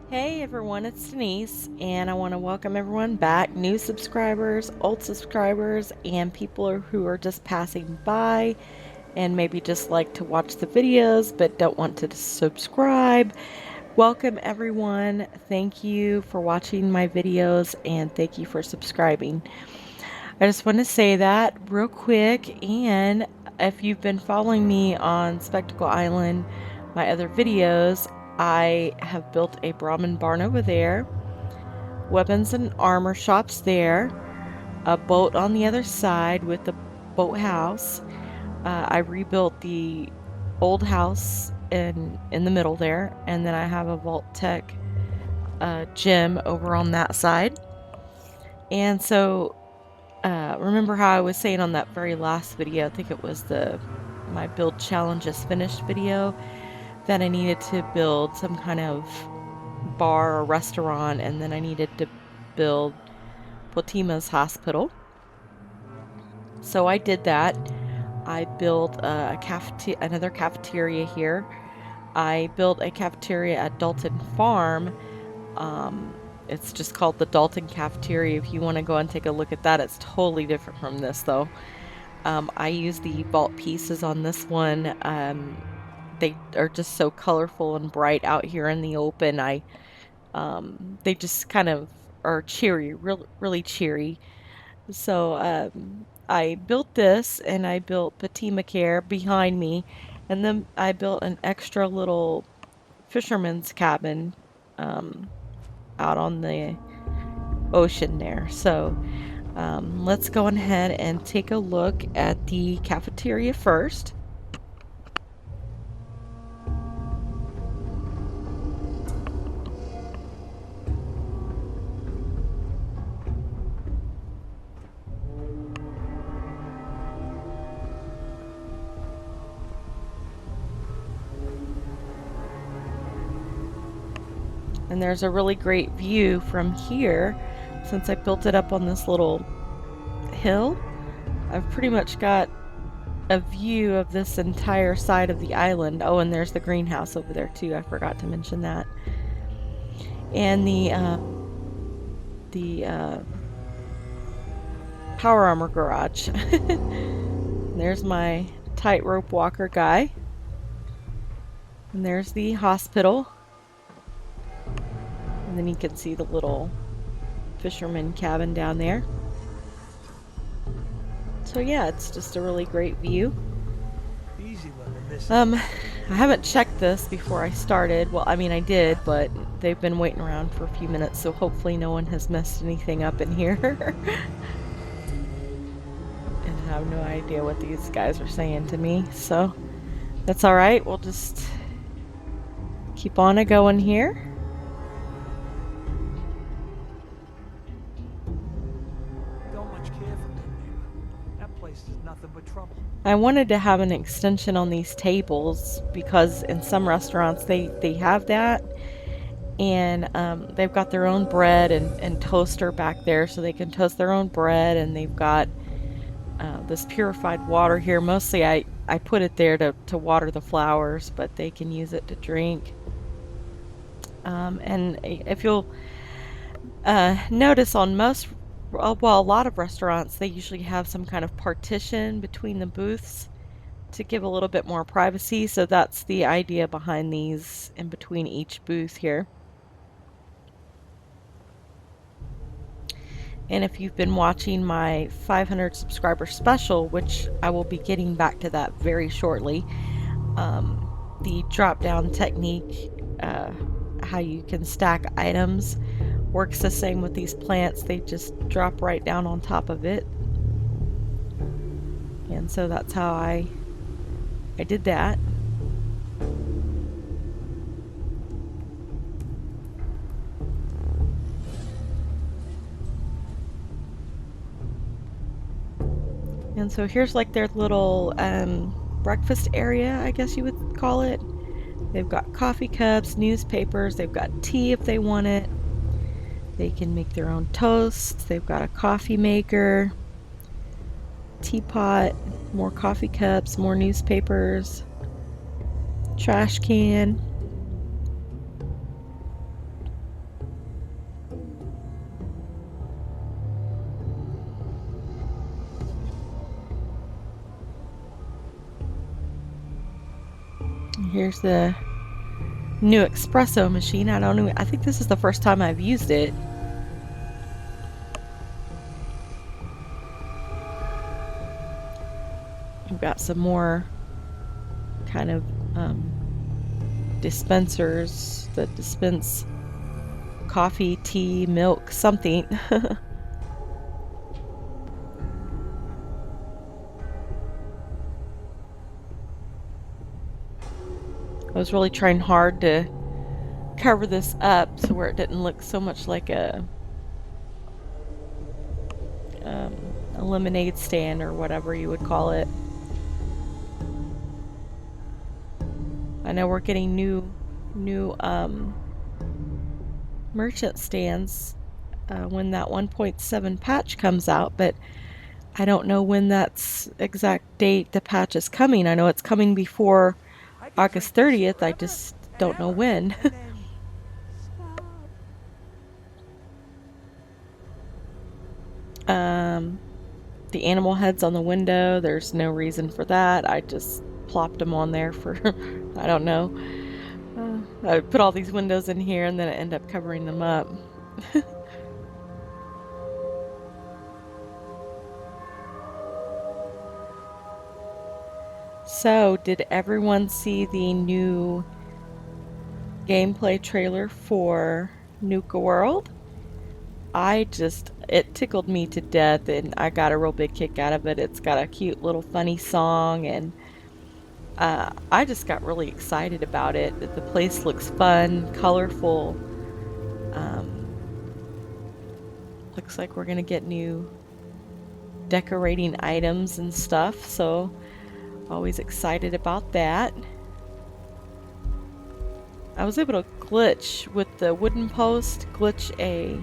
Hey everyone, it's Denise, and I want to welcome everyone back, new subscribers, old subscribers, and people who are just passing by and maybe just like to watch the videos but don't want to subscribe. Welcome everyone. Thank you for watching my videos and thank you for subscribing. I just want to say that real quick, and if you've been following me on Spectacle Island, my other videos, I have built a Brahmin barn over there, weapons and armor shops there, a boat on the other side with the boathouse. I rebuilt the old house in the middle there, and then I have a Vault Tech gym over on that side. And so remember how I was saying on that very last video, I think it was my build challenges finished video, that I needed to build some kind of bar or restaurant, and then I needed to build Patima's hospital. So I did that. I built another cafeteria here. I built a cafeteria at Dalton Farm. It's just called the Dalton Cafeteria. If you want to go and take a look at that, it's totally different from this though. I use the vault pieces on this one. They are just so colorful and bright out here in the open. They just kind of are cheery, really cheery. So I built this, and I built PotemaQuest behind me, and then I built an extra little fisherman's cabin out on the ocean there. So let's go ahead and take a look at the cafeteria first. And there's a really great view from here. Since I built it up on this little hill, I've pretty much got a view of this entire side of the island. Oh, and there's the greenhouse over there too. I forgot to mention that. And the power armor garage. There's my tightrope walker guy. And there's the hospital. And then you can see the little fisherman cabin down there. So yeah, it's just a really great view. I haven't checked this before I started. Well, I mean I did, but they've been waiting around for a few minutes, so hopefully no one has messed anything up in here. And I have no idea what these guys are saying to me, so that's alright. We'll just keep on going here. I wanted to have an extension on these tables because in some restaurants they have that, and they've got their own bread and toaster back there, so they can toast their own bread, and they've got this purified water here. Mostly I put it there to water the flowers, but they can use it to drink. And if you'll notice on most, well, a lot of restaurants, they usually have some kind of partition between the booths to give a little bit more privacy. So that's the idea behind these in between each booth here. And if you've been watching my 500 subscriber special, which I will be getting back to that very shortly, the drop down technique, how you can stack items, works the same with these plants. They just drop right down on top of it. And so that's how I did that. And so here's like their little breakfast area, I guess you would call it. They've got coffee cups, newspapers, they've got tea if they want it. They can make their own toast. They've got a coffee maker, teapot, more coffee cups, more newspapers, trash can. Here's the new espresso machine. I think this is the first time I've used it. We've got some more kind of dispensers that dispense coffee, tea, milk, something. I was really trying hard to cover this up so where it didn't look so much like a lemonade stand or whatever you would call it. I know we're getting new merchant stands when that 1.7 patch comes out, but I don't know when that's exact date the patch is coming. I know it's coming before August 30th. I just don't know when. The animal heads on the window, there's no reason for that. I just plopped them on there for, I don't know. I put all these windows in here and then I end up covering them up. So, did everyone see the new gameplay trailer for Nuka World? It tickled me to death and I got a real big kick out of it. It's got a cute little funny song and I just got really excited about it. The place looks fun, colorful. Looks like we're gonna get new decorating items and stuff, so always excited about that. I was able to glitch with the wooden post, glitch a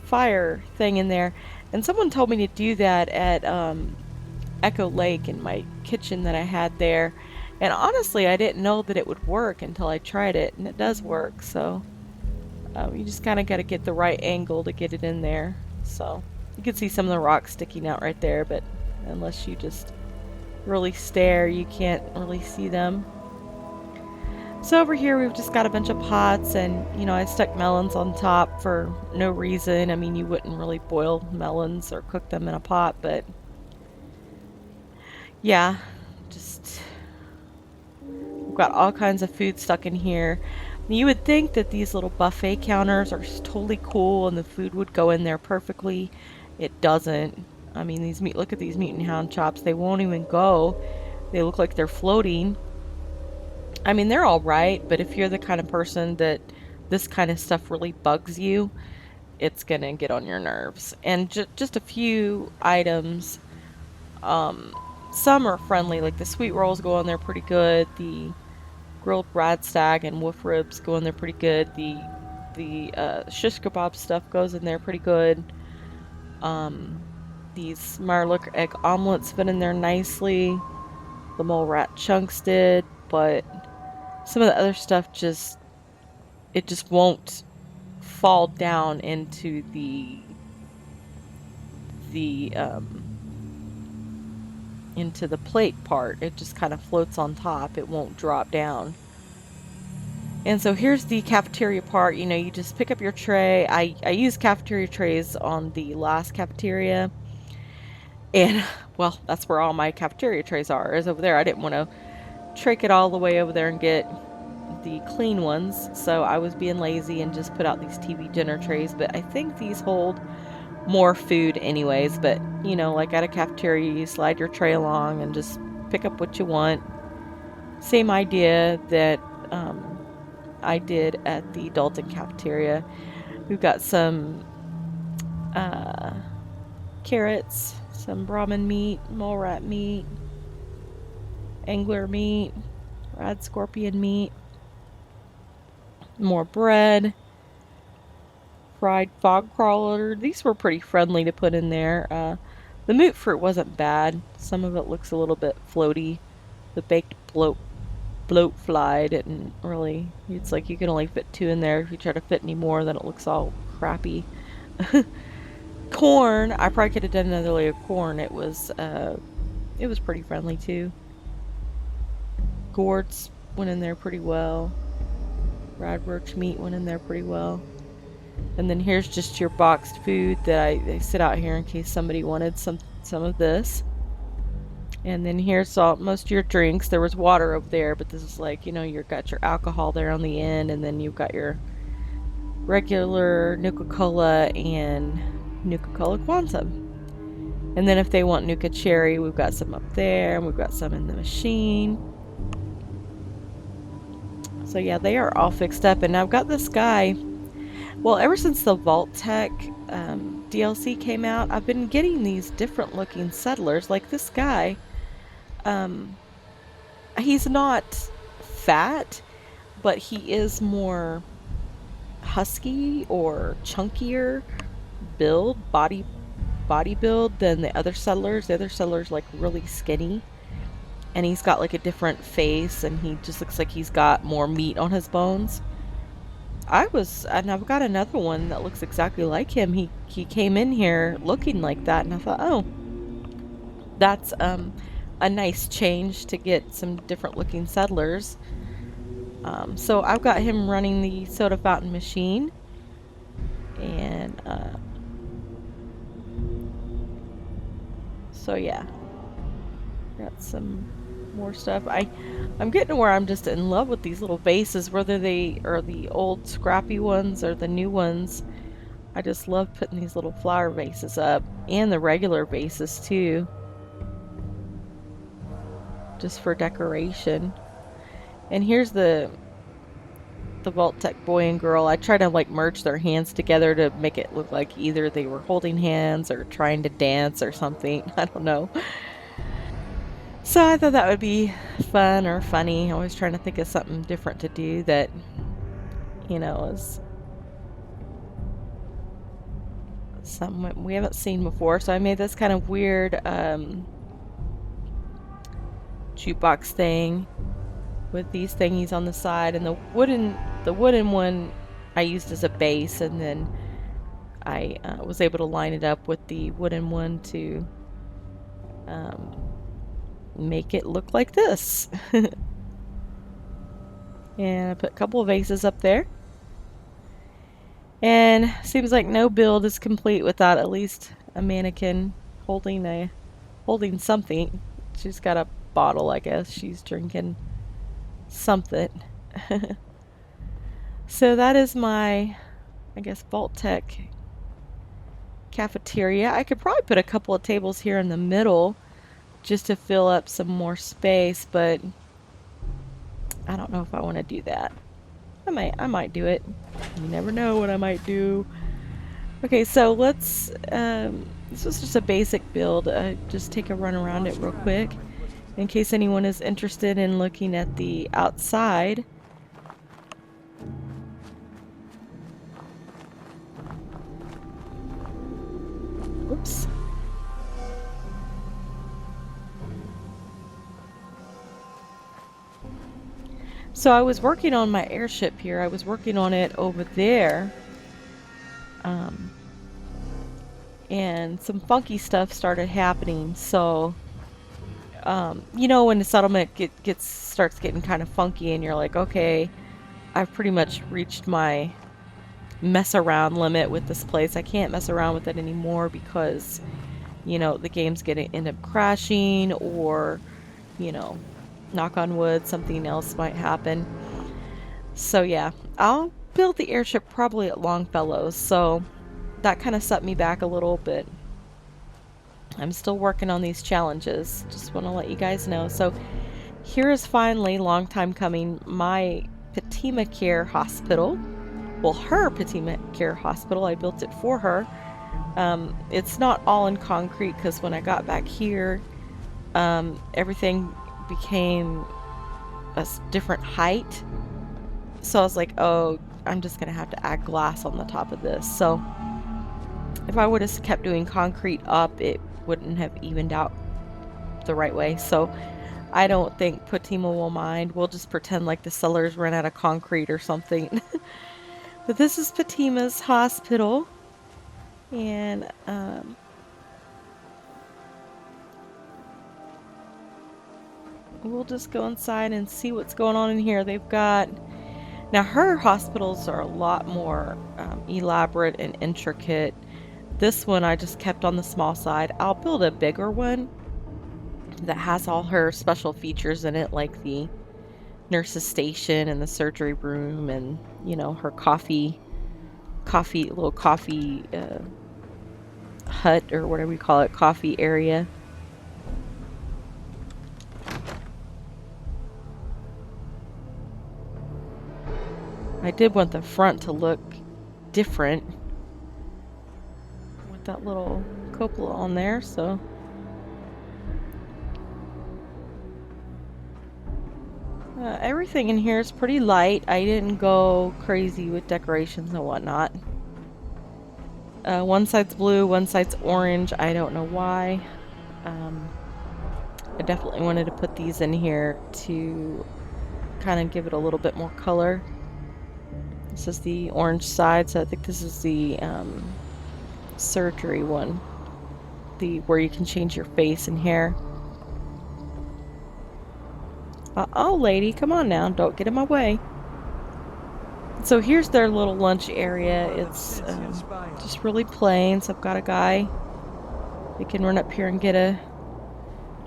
fire thing in there, and someone told me to do that at Echo Lake in my kitchen that I had there, and honestly I didn't know that it would work until I tried it, and it does work. So you just kind of got to get the right angle to get it in there. So you can see some of the rocks sticking out right there, but unless you just really stare, you can't really see them. So over here we've just got a bunch of pots, and you know, I stuck melons on top for no reason. I mean, you wouldn't really boil melons or cook them in a pot, but yeah, just we've got all kinds of food stuck in here. You would think that these little buffet counters are totally cool and the food would go in there perfectly. It doesn't. I mean, look at these meat and hound chops. They won't even go. They look like they're floating. I mean, they're all right, but if you're the kind of person that this kind of stuff really bugs you, it's gonna get on your nerves. And just a few items. Some are friendly, like the sweet rolls go on there pretty good. The grilled radstag and wolf ribs go in there pretty good. The shish kebab stuff goes in there pretty good. These Marlook egg omelets fit in there nicely. The mole rat chunks did, but some of the other stuff just won't fall down into the plate part. It just kind of floats on top. It won't drop down. And so here's the cafeteria part. You know, you just pick up your tray. I used cafeteria trays on the last cafeteria. And, well, that's where all my cafeteria trays are, is over there. I didn't want to trek it all the way over there and get the clean ones. So I was being lazy and just put out these TV dinner trays. But I think these hold more food anyways. But, you know, like at a cafeteria, you slide your tray along and just pick up what you want. Same idea that I did at the Dalton cafeteria. We've got some carrots, some Brahmin meat, mole rat meat, angler meat, rad scorpion meat, more bread, fried fog crawler. These were pretty friendly to put in there. The moot fruit wasn't bad. Some of it looks a little bit floaty. The baked bloat fly didn't really, it's like you can only fit 2 in there. If you try to fit any more, then it looks all crappy. Corn, I probably could have done another layer of corn. It was pretty friendly too. Gourds went in there pretty well. Radroach meat went in there pretty well. And then here's just your boxed food that I sit out here in case somebody wanted some of this. And then here's most of your drinks. There was water over there, but this is like, you know, you've got your alcohol there on the end, and then you've got your regular Nuka-Cola and Nuka-Cola Quantum. And then if they want Nuka Cherry, we've got some up there, and we've got some in the machine. So yeah, they are all fixed up. And I've got this guy, well, ever since the Vault Tech DLC came out, I've been getting these different looking settlers. Like this guy, he's not fat, but he is more husky or chunkier body build than the other settlers. The other settlers like really skinny, and he's got like a different face, and he just looks like he's got more meat on his bones. And I've got another one that looks exactly like him. He came in here looking like that, and I thought, oh, that's a nice change to get some different looking settlers. So I've got him running the soda fountain machine, and so yeah, got some more stuff. I'm getting to where I'm just in love with these little vases, whether they are the old scrappy ones or the new ones. I just love putting these little flower vases up, and the regular vases too, just for decoration. And here's the Vault Tech boy and girl. I try to like merge their hands together to make it look like either they were holding hands or trying to dance or something. I don't know. So I thought that would be fun or funny. I was trying to think of something different to do that, you know, is something we haven't seen before. So I made this kind of weird jukebox thing with these thingies on the side, and the wooden one I used as a base, and then I was able to line it up with the wooden one to make it look like this. And I put a couple of vases up there. And seems like no build is complete without at least a mannequin holding something. She's got a bottle, I guess. She's drinking something. So that is my, I guess, Vault Tech cafeteria. I could probably put a couple of tables here in the middle just to fill up some more space, but I don't know if I want to do that. I might do it. You never know what I might do. Okay, so let's, this was just a basic build. Just take a run around it real quick in case anyone is interested in looking at the outside. Whoops. So I was working on my airship here. I was working on it over there. And some funky stuff started happening. So, you know, when the settlement starts getting kind of funky and you're like, okay, I've pretty much reached my mess around limit with this place. I can't mess around with it anymore because, you know, the game's gonna end up crashing, or, you know, knock on wood, something else might happen. So yeah, I'll build the airship probably at Longfellows, so that kind of set me back a little bit. I'm still working on these challenges, just want to let you guys know. So here is finally, long time coming, my PotemaQuest hospital. Well, her PotemaQuest hospital, I built it for her. It's not all in concrete because when I got back here, everything became a different height. So I was like, oh, I'm just gonna have to add glass on the top of this. So if I would have kept doing concrete up, it wouldn't have evened out the right way. So I don't think Patima will mind. We'll just pretend like the cellars ran out of concrete or something. But this is Patima's hospital, and we'll just go inside and see what's going on in here. They've got... Now, her hospitals are a lot more elaborate and intricate. This one I just kept on the small side. I'll build a bigger one that has all her special features in it, like the nurse's station and the surgery room and, you know, her little coffee hut, or whatever we call it, coffee area. I did want the front to look different with that little cupola on there, so... everything in here is pretty light. I didn't go crazy with decorations and whatnot. One side's blue, one side's orange. I don't know why. I definitely wanted to put these in here to kind of give it a little bit more color. This is the orange side, so I think this is the surgery one. Where you can change your face and hair. Oh, lady, come on now. Don't get in my way. So here's their little lunch area. It's just really plain. So I've got a guy. They can run up here and get a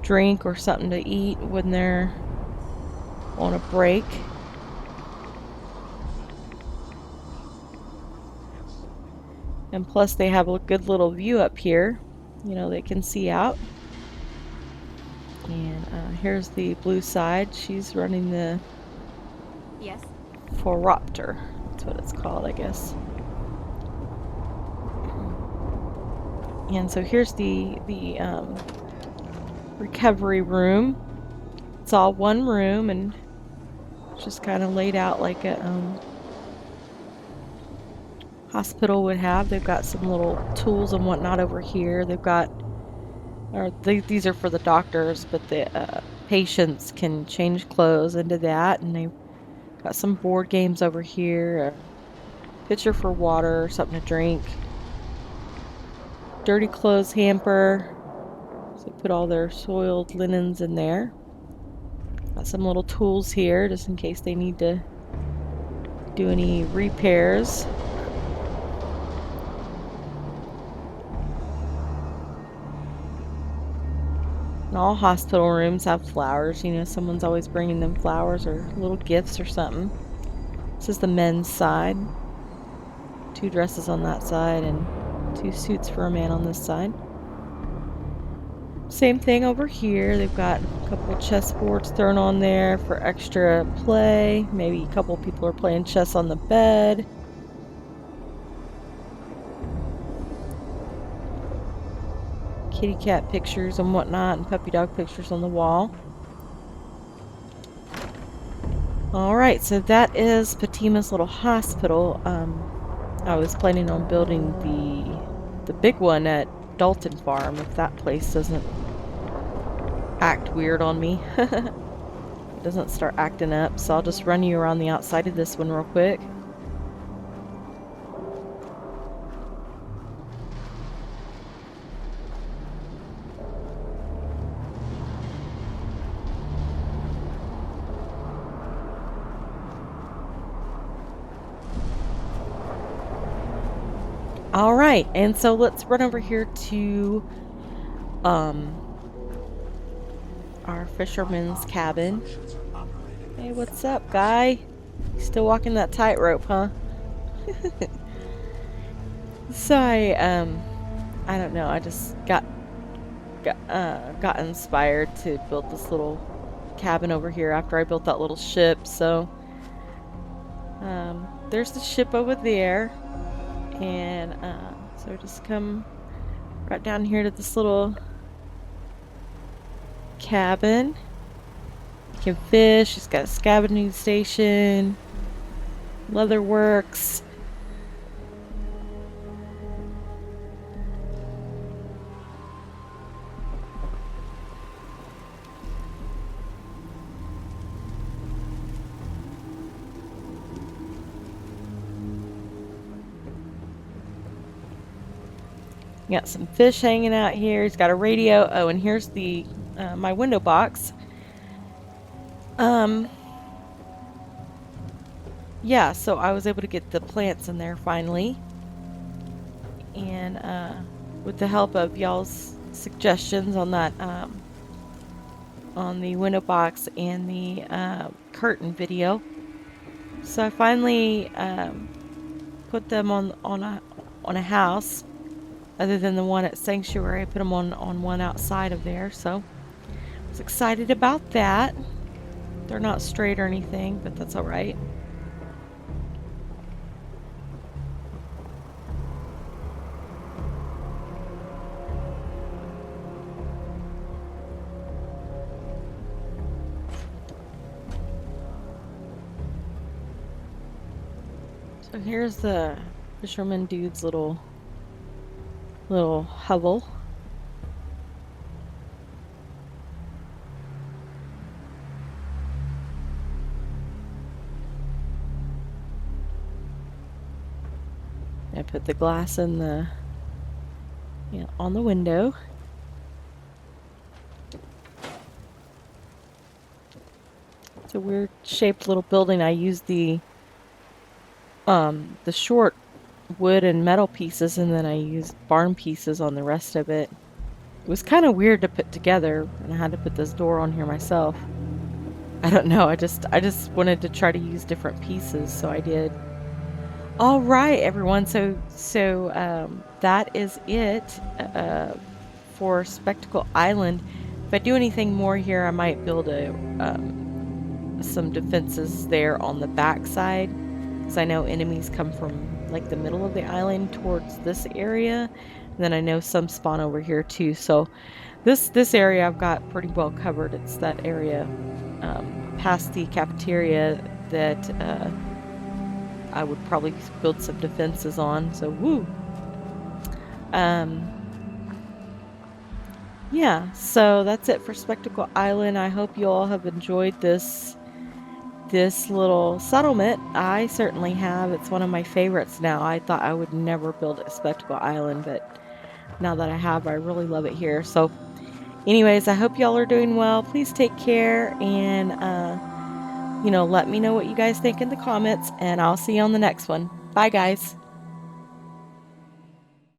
drink or something to eat when they're on a break. And plus they have a good little view up here. You know, they can see out. And here's the blue side. She's running the... Yes. Phoropter. That's what it's called, I guess. And so here's the recovery room. It's all one room, and it's just kind of laid out like a hospital would have. They've got some little tools and whatnot over here. They've got... these are for the doctors, but the patients can change clothes into that, and they've got some board games over here, a pitcher for water, something to drink, dirty clothes hamper, so they put all their soiled linens in there. Got some little tools here, just in case they need to do any repairs. And all hospital rooms have flowers. You know, someone's always bringing them flowers or little gifts or something. This is the men's side. 2 dresses on that side and 2 suits for a man on this side. Same thing over here. They've got a couple of chessboards thrown on there for extra play. Maybe a couple of people are playing chess on the bed. Kitty cat pictures and whatnot, and puppy dog pictures on the wall. Alright, so that is Patima's little hospital. I was planning on building the big one at Dalton Farm, if that place doesn't act weird on me. It doesn't start acting up, so I'll just run you around the outside of this one real quick. Alright, and so let's run over here to our fisherman's cabin. Hey, what's up, guy? Still walking that tightrope, huh? So I don't know, I just got inspired to build this little cabin over here after I built that little ship. So there's the ship over there. And so just come right down here to this little cabin. You can fish. It's got a scavenging station, leather works. Got some fish hanging out here. He's got a radio. Oh, and here's the my window box. Um, yeah, so I was able to get the plants in there finally. And with the help of y'all's suggestions on that, on the window box and the curtain video. So I finally put them on a house other than the one at Sanctuary. I put them on one outside of there. So I was excited about that. They're not straight or anything, but that's all right. So here's the fisherman dude's little hovel. I put the glass in the on the window. It's a weird shaped little building. I used the short wood and metal pieces, and then I used barn pieces on the rest of it. It was kind of weird to put together, and I had to put this door on here myself. I don't know, I just wanted to try to use different pieces, so I did. All right, everyone, so that is it for Spectacle Island. If I do anything more here, I might build a some defenses there on the back side, because I know enemies come from like the middle of the island towards this area, and then I know some spawn over here too. So this area I've got pretty well covered. It's that area past the cafeteria that I would probably build some defenses on. So woo. Yeah, so that's it for Spectacle Island. I hope you all have enjoyed this little settlement. I certainly have. It's one of my favorites now. I thought I would never build a Spectacle Island, but now that I have, I really love it here. So anyways, I hope y'all are doing well. Please take care, and let me know what you guys think in the comments, and I'll see you on the next one. Bye guys.